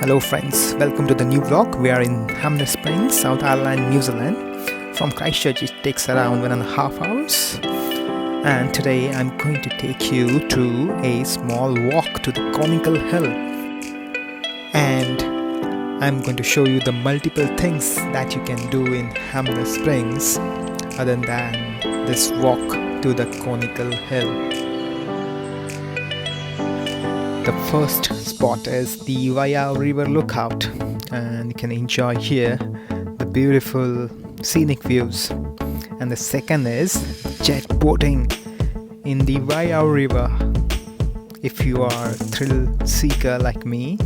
Hello friends, welcome to the new vlog. We are in Hanmer Springs, South Island, New Zealand. From Christchurch it takes around 1.5 hours. And today I'm going to take you to a small walk to the Conical Hill. And I'm going to show you the multiple things that you can do in Hanmer Springs other than this walk to the Conical Hill. The first spot is the Via River Lookout, and you can enjoy here the beautiful scenic views. And the second is jet boating in the Via River. If you are a thrill seeker like me,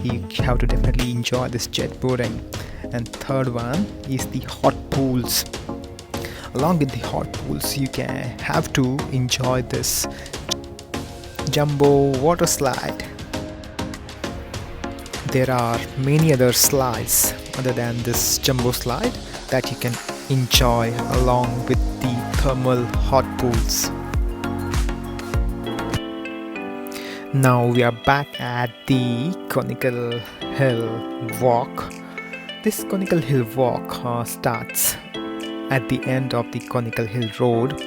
you have to definitely enjoy this jet boating. And third one is the hot pools. Along with the hot pools, you can have to enjoy this jumbo water slide. There are many other slides other than this jumbo slide that you can enjoy along with the thermal hot pools. Now we are back at the Conical Hill walk. This Conical Hill walk starts at the end of the Conical Hill road,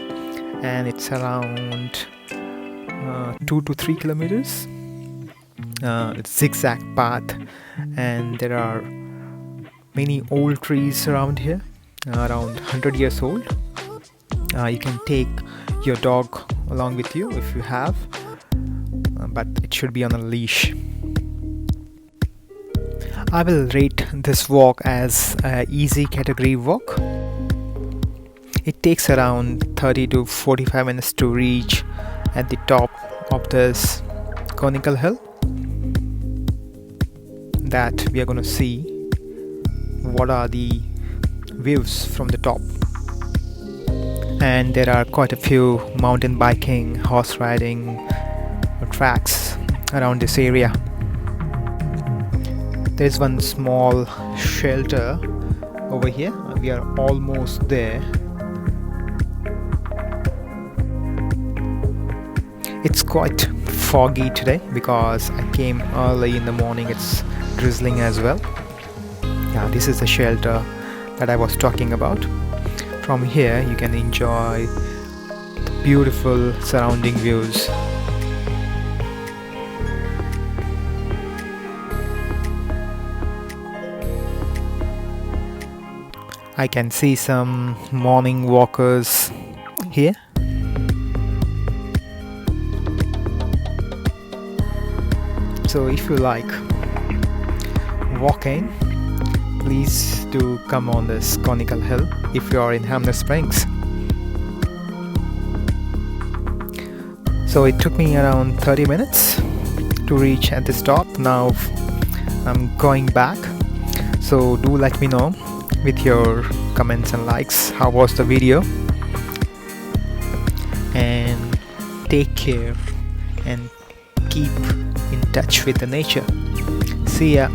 and it's around 2 to 3 kilometers. It's zigzag path, and there are many old trees around here, around 100 years old. You can take your dog along with you if you have, but it should be on a leash. I will rate this walk as an easy category walk. It takes around 30 to 45 minutes to reach at the top of this Conical Hill that we are going to see what are the views from the top. And there are quite a few mountain biking, horse riding tracks around this area. There is one small shelter over here. We are almost there. It's quite foggy today because I came early in the morning. It's drizzling as well. Yeah, this is the shelter that I was talking about. From here you can enjoy the beautiful surrounding views. I can see some morning walkers here. So if you like walking, please do come on this Conical Hill if you are in Hanmer Springs. So it took me around 30 minutes to reach at this top. Now I'm going back. So do let me know with your comments and likes how was the video, and take care and keep in touch with the nature. See ya.